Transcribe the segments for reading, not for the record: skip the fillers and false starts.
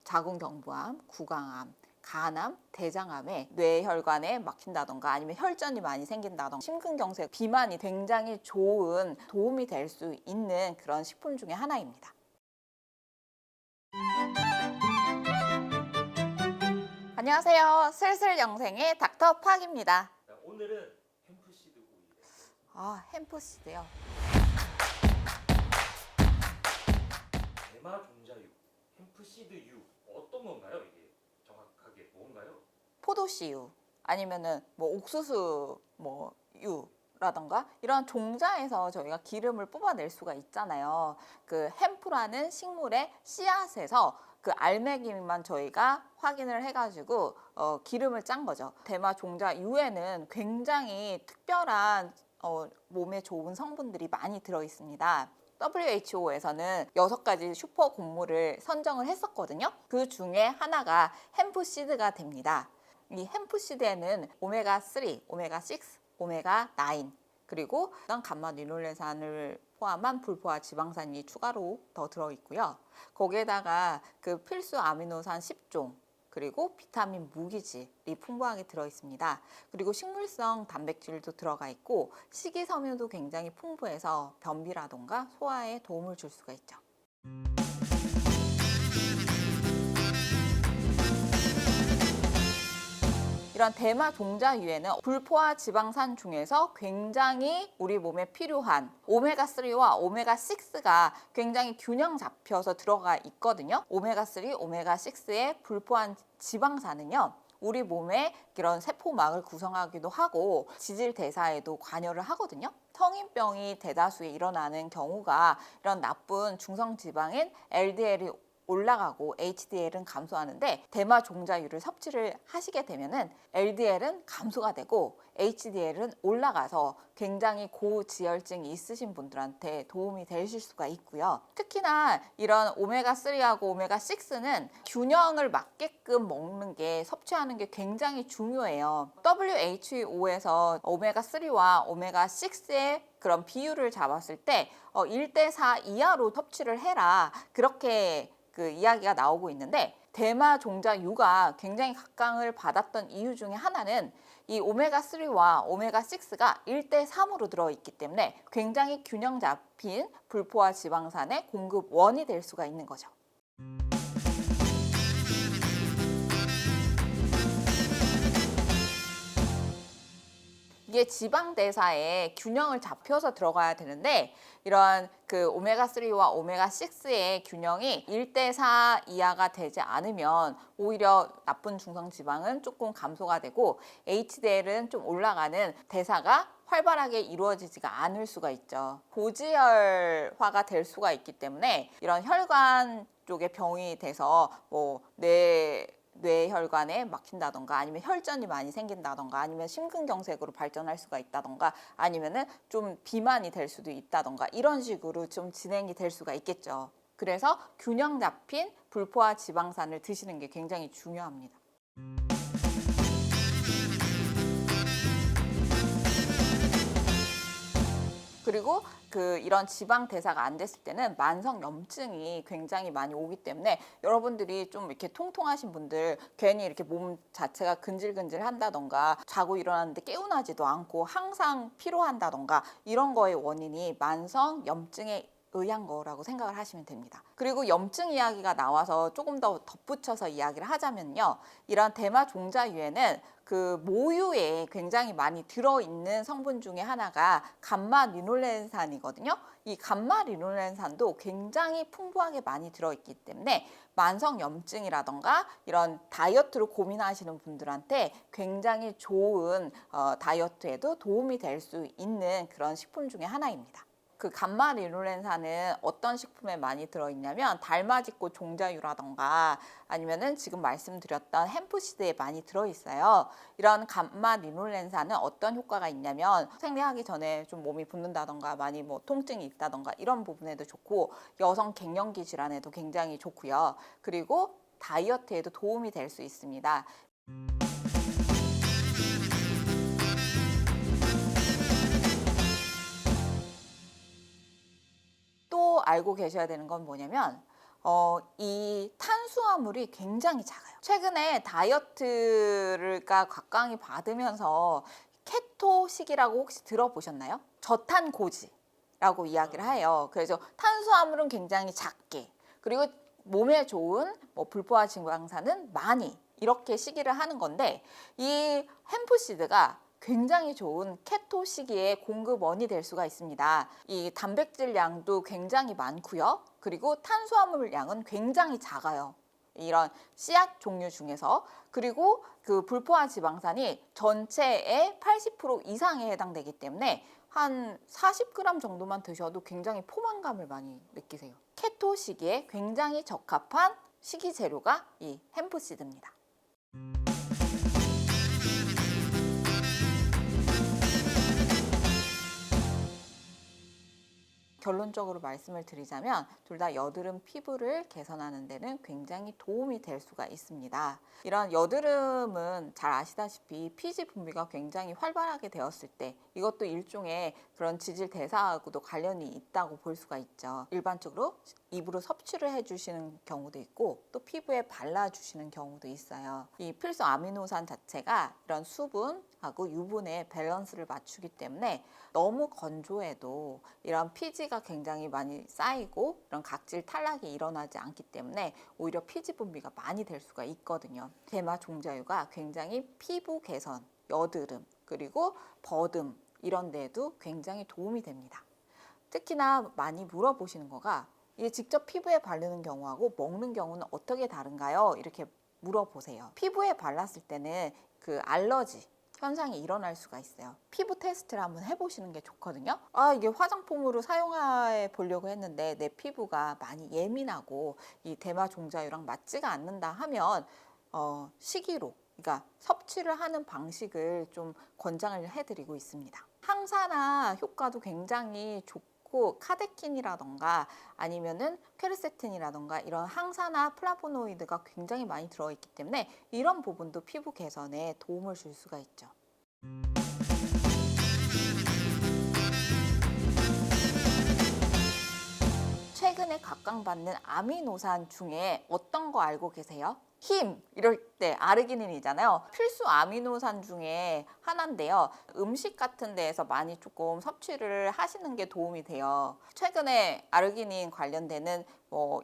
자궁경부암, 구강암, 간암, 대장암에 뇌혈관에 막힌다던가 아니면 혈전이 많이 생긴다던가 심근경색, 비만이 굉장히 좋은 도움이 될 수 있는 그런 식품 중에 하나입니다. 안녕하세요. 슬슬 영생의 닥터 팍입니다. 오늘은 햄프시드 오일에 햄프시드요. 대마 종자유, 햄프시드유 어떤 건가요? 이게 정확하게 뭔가요? 포도씨유 아니면은 뭐 옥수수 유라던가 이런 종자에서 저희가 기름을 뽑아낼 수가 있잖아요. 그 햄프라는 식물의 씨앗에서 그 알맹이만 저희가 확인을 해가지고 기름을 짠 거죠. 대마 종자유에는 굉장히 특별한 몸에 좋은 성분들이 많이 들어 있습니다. WHO에서는 6가지 슈퍼 곡물을 선정을 했었거든요. 그 중에 하나가 햄프시드가 됩니다. 이 햄프시드에는 오메가3, 오메가6, 오메가9 그리고 감마 리놀레산을 포함한 불포화 지방산이 추가로 더 들어있고요. 거기에다가 그 필수 아미노산 10종 그리고 비타민 무기질이 풍부하게 들어있습니다. 그리고 식물성 단백질도 들어가 있고 식이섬유도 굉장히 풍부해서 변비라던가 소화에 도움을 줄 수가 있죠. 이런 대마 종자유에는 불포화 지방산 중에서 굉장히 우리 몸에 필요한 오메가3와 오메가6가 굉장히 균형 잡혀서 들어가 있거든요. 오메가3, 오메가6의 불포화 지방산은요. 우리 몸의 이런 세포막을 구성하기도 하고 지질 대사에도 관여를 하거든요. 성인병이 대다수에 일어나는 경우가 이런 나쁜 중성 지방인 LDL이 올라가고 HDL은 감소하는데 대마 종자유를 섭취를 하시게 되면은 LDL은 감소가 되고 HDL은 올라가서 굉장히 고지혈증이 있으신 분들한테 도움이 되실 수가 있고요. 특히나 이런 오메가3하고 오메가6는 균형을 맞게끔 먹는 게 섭취하는 게 굉장히 중요해요. WHO에서 오메가3와 오메가6의 그런 비율을 잡았을 때 1대4 이하로 섭취를 해라 그렇게 그 이야기가 나오고 있는데 대마 종자유가 굉장히 각광을 받았던 이유 중에 하나는 이 오메가3와 오메가6가 1대3으로 들어있기 때문에 굉장히 균형 잡힌 불포화 지방산의 공급원이 될 수가 있는 거죠. 이게 지방 대사에 균형을 잡혀서 들어가야 되는데 이런 그 오메가3와 오메가6의 균형이 1대4 이하가 되지 않으면 오히려 나쁜 중성 지방은 조금 감소가 되고 HDL은 좀 올라가는 대사가 활발하게 이루어지지가 않을 수가 있죠. 고지혈화가 될 수가 있기 때문에 이런 혈관 쪽에 병이 돼서 뇌혈관에 막힌다던가 아니면 혈전이 많이 생긴다던가 아니면 심근경색으로 발전할 수가 있다던가 아니면은 좀 비만이 될 수도 있다던가 이런 식으로 좀 진행이 될 수가 있겠죠. 그래서 균형 잡힌 불포화 지방산을 드시는 게 굉장히 중요합니다. 그리고 이런 지방 대사가 안 됐을 때는 만성 염증이 굉장히 많이 오기 때문에 여러분들이 좀 이렇게 통통하신 분들 괜히 이렇게 몸 자체가 근질근질 한다던가 자고 일어났는데 개운하지도 않고 항상 피로한다던가 이런 거의 원인이 만성 염증에 의한 거라고 생각을 하시면 됩니다. 그리고 염증 이야기가 나와서 조금 더 덧붙여서 이야기를 하자면요. 이런 대마 종자유에는 그 모유에 굉장히 많이 들어있는 성분 중에 하나가 감마 리놀렌산이거든요. 이 감마 리놀렌산도 굉장히 풍부하게 많이 들어있기 때문에 만성 염증이라던가 이런 다이어트로 고민하시는 분들한테 굉장히 좋은 다이어트에도 도움이 될 수 있는 그런 식품 중에 하나입니다. 그 감마 리놀렌산은 어떤 식품에 많이 들어있냐면 달맞이꽃 종자유라던가 아니면은 지금 말씀드렸던 햄프시드에 많이 들어있어요. 이런 감마 리놀렌산은 어떤 효과가 있냐면 생리하기 전에 좀 몸이 붓는다던가 많이 통증이 있다던가 이런 부분에도 좋고 여성 갱년기 질환에도 굉장히 좋고요. 그리고 다이어트에도 도움이 될 수 있습니다. 또 알고 계셔야 되는 건 뭐냐면 이 탄수화물이 굉장히 작아요. 최근에 다이어트가 각광이 받으면서 케토식이라고 혹시 들어보셨나요? 저탄고지라고 이야기를 해요. 그래서 탄수화물은 굉장히 작게, 그리고 몸에 좋은 불포화 지방산은 많이, 이렇게 시기를 하는 건데, 이 햄프시드가 굉장히 좋은 케토 시기의 공급원이 될 수가 있습니다. 이 단백질 양도 굉장히 많고요. 그리고 탄수화물 양은 굉장히 작아요. 이런 씨앗 종류 중에서. 그리고 그 불포화 지방산이 전체의 80% 이상에 해당되기 때문에 한 40g 정도만 드셔도 굉장히 포만감을 많이 느끼세요. 케토 시기에 굉장히 적합한 식이 재료가 이 햄프시드입니다. 결론적으로 말씀을 드리자면 둘 다 여드름 피부를 개선하는 데는 굉장히 도움이 될 수가 있습니다. 이런 여드름은 잘 아시다시피 피지 분비가 굉장히 활발하게 되었을 때 이것도 일종의 그런 지질 대사하고도 관련이 있다고 볼 수가 있죠. 일반적으로 입으로 섭취를 해주시는 경우도 있고 또 피부에 발라주시는 경우도 있어요. 이 필수 아미노산 자체가 이런 수분하고 유분의 밸런스를 맞추기 때문에 너무 건조해도 이런 피지가 굉장히 많이 쌓이고 이런 각질 탈락이 일어나지 않기 때문에 오히려 피지 분비가 많이 될 수가 있거든요. 대마 종자유가 굉장히 피부 개선, 여드름, 그리고 버듬 이런 데에도 굉장히 도움이 됩니다. 특히나 많이 물어보시는 거가 이게 직접 피부에 바르는 경우하고 먹는 경우는 어떻게 다른가요? 이렇게 물어보세요. 피부에 발랐을 때는 그 알러지 현상이 일어날 수가 있어요. 피부 테스트를 한번 해보시는 게 좋거든요. 이게 화장품으로 사용해 보려고 했는데 내 피부가 많이 예민하고 이 대마 종자유랑 맞지가 않는다 하면 식이로, 그러니까 섭취를 하는 방식을 좀 권장을 해드리고 있습니다. 항산화 효과도 굉장히 좋고 카데킨이라던가 아니면은 퀘르세틴이라던가 이런 항산화 플라보노이드가 굉장히 많이 들어있기 때문에 이런 부분도 피부 개선에 도움을 줄 수가 있죠. 최근에 각광받는 아미노산 중에 어떤 거 알고 계세요? 힘 이럴 때 아르기닌이잖아요. 필수 아미노산 중에 하나인데요. 음식 같은 데에서 많이 조금 섭취를 하시는 게 도움이 돼요. 최근에 아르기닌 관련되는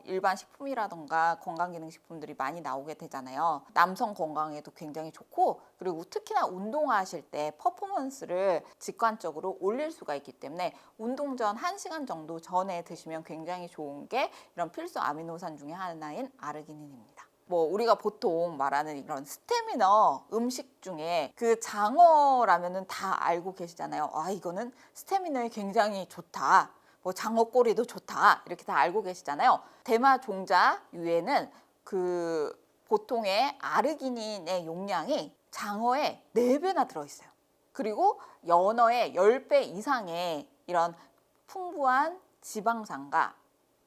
일반 식품이라던가 건강기능식품들이 많이 나오게 되잖아요. 남성 건강에도 굉장히 좋고 그리고 특히나 운동하실 때 퍼포먼스를 직관적으로 올릴 수가 있기 때문에 운동 전 1시간 정도 전에 드시면 굉장히 좋은 게 이런 필수 아미노산 중에 하나인 아르기닌입니다. 우리가 보통 말하는 이런 스태미너 음식 중에 그 장어라면은 다 알고 계시잖아요. 이거는 스태미너에 굉장히 좋다. 장어 꼬리도 좋다. 이렇게 다 알고 계시잖아요. 대마 종자유에는 그 보통의 아르기닌의 용량이 장어의 4배나 들어있어요. 그리고 연어의 10배 이상의 이런 풍부한 지방산과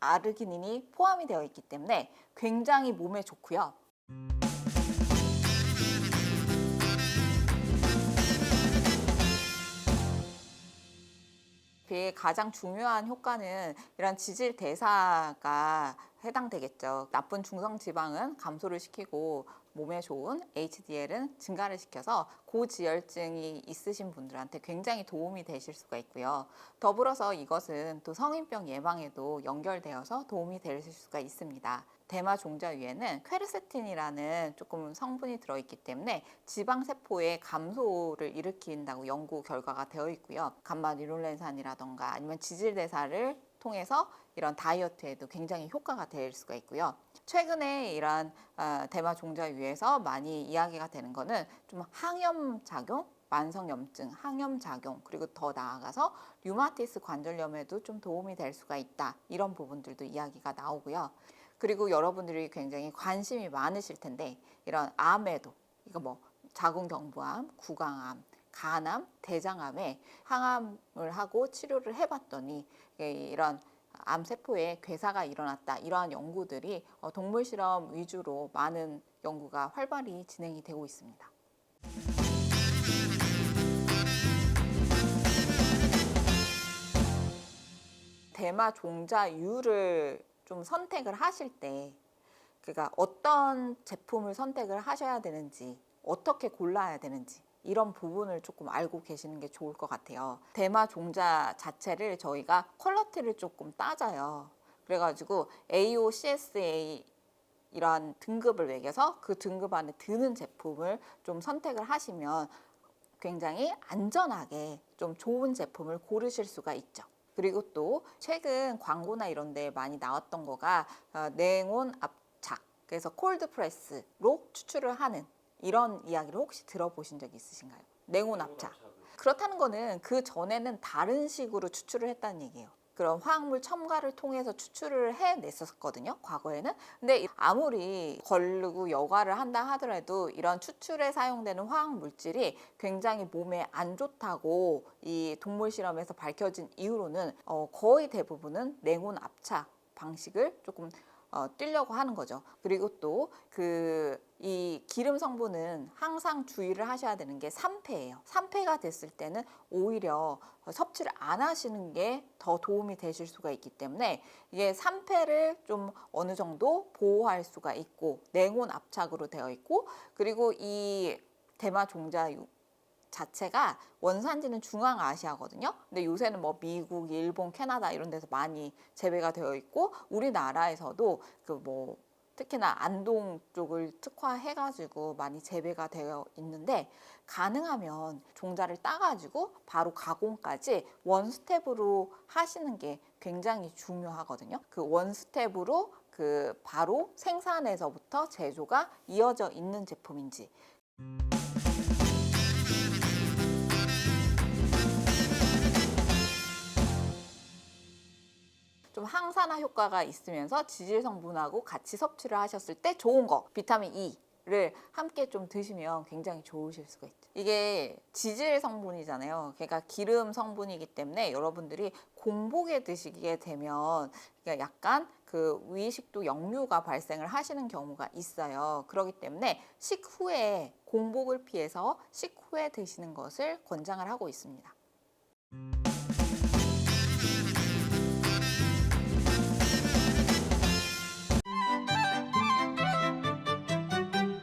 아르기닌이 포함이 되어 있기 때문에 굉장히 몸에 좋고요. 가장 중요한 효과는 이런 지질 대사가 해당되겠죠. 나쁜 중성 지방은 감소를 시키고 몸에 좋은 HDL은 증가를 시켜서 고지혈증이 있으신 분들한테 굉장히 도움이 되실 수가 있고요. 더불어서 이것은 또 성인병 예방에도 연결되어서 도움이 되실 수가 있습니다. 대마 종자유에는 퀘르세틴이라는 조금 성분이 들어있기 때문에 지방세포의 감소를 일으킨다고 연구 결과가 되어 있고요. 감마니룰렌산이라던가 아니면 지질대사를 통해서 이런 다이어트에도 굉장히 효과가 될 수가 있고요. 최근에 이런 대마 종자유에서 많이 이야기가 되는 거는 좀 항염작용, 만성염증, 항염작용, 그리고 더 나아가서 류마티스 관절염에도 좀 도움이 될 수가 있다. 이런 부분들도 이야기가 나오고요. 그리고 여러분들이 굉장히 관심이 많으실 텐데 이런 암에도 이거 자궁경부암, 구강암, 간암, 대장암에 항암을 하고 치료를 해봤더니 이런 암세포에 괴사가 일어났다. 이러한 연구들이 동물 실험 위주로 많은 연구가 활발히 진행이 되고 있습니다. 대마 종자유를 좀 선택을 하실 때 그러니까 어떤 제품을 선택을 하셔야 되는지 어떻게 골라야 되는지 이런 부분을 조금 알고 계시는 게 좋을 것 같아요. 대마 종자 자체를 저희가 퀄리티를 조금 따져요. 그래가지고 AO, CSA 이런 등급을 매겨서 그 등급 안에 드는 제품을 좀 선택을 하시면 굉장히 안전하게 좀 좋은 제품을 고르실 수가 있죠. 그리고 또 최근 광고나 이런 데 많이 나왔던 거가 냉온 압착, 그래서 콜드 프레스로 추출을 하는 이런 이야기를 혹시 들어보신 적 있으신가요? 냉온 압착. 그렇다는 거는 그 전에는 다른 식으로 추출을 했다는 얘기예요. 그런 화학물 첨가를 통해서 추출을 해냈었거든요, 과거에는. 근데 아무리 걸르고 여과를 한다 하더라도 이런 추출에 사용되는 화학 물질이 굉장히 몸에 안 좋다고 이 동물 실험에서 밝혀진 이후로는 거의 대부분은 냉온 압착 방식을 조금 뛰려고 하는 거죠. 그리고 또 이 기름 성분은 항상 주의를 하셔야 되는 게 산패예요. 산패가 됐을 때는 오히려 섭취를 안 하시는 게 더 도움이 되실 수가 있기 때문에 이게 산패를 좀 어느 정도 보호할 수가 있고 냉온 압착으로 되어 있고 그리고 이 대마 종자유 자체가 원산지는 중앙아시아거든요. 근데 요새는 뭐 미국, 일본, 캐나다 이런 데서 많이 재배가 되어 있고 우리나라에서도 특히나 안동 쪽을 특화해가지고 많이 재배가 되어 있는데 가능하면 종자를 따가지고 바로 가공까지 원스텝으로 하시는 게 굉장히 중요하거든요. 그 원스텝으로 바로 생산에서부터 제조가 이어져 있는 제품인지 좀 항산화 효과가 있으면서 지질 성분하고 같이 섭취를 하셨을 때 좋은 거 비타민 E를 함께 좀 드시면 굉장히 좋으실 수가 있죠. 이게 지질 성분이잖아요. 그러니까 기름 성분이기 때문에 여러분들이 공복에 드시게 되면 약간 위식도 역류가 발생을 하시는 경우가 있어요. 그렇기 때문에 식후에 공복을 피해서 식후에 드시는 것을 권장을 하고 있습니다.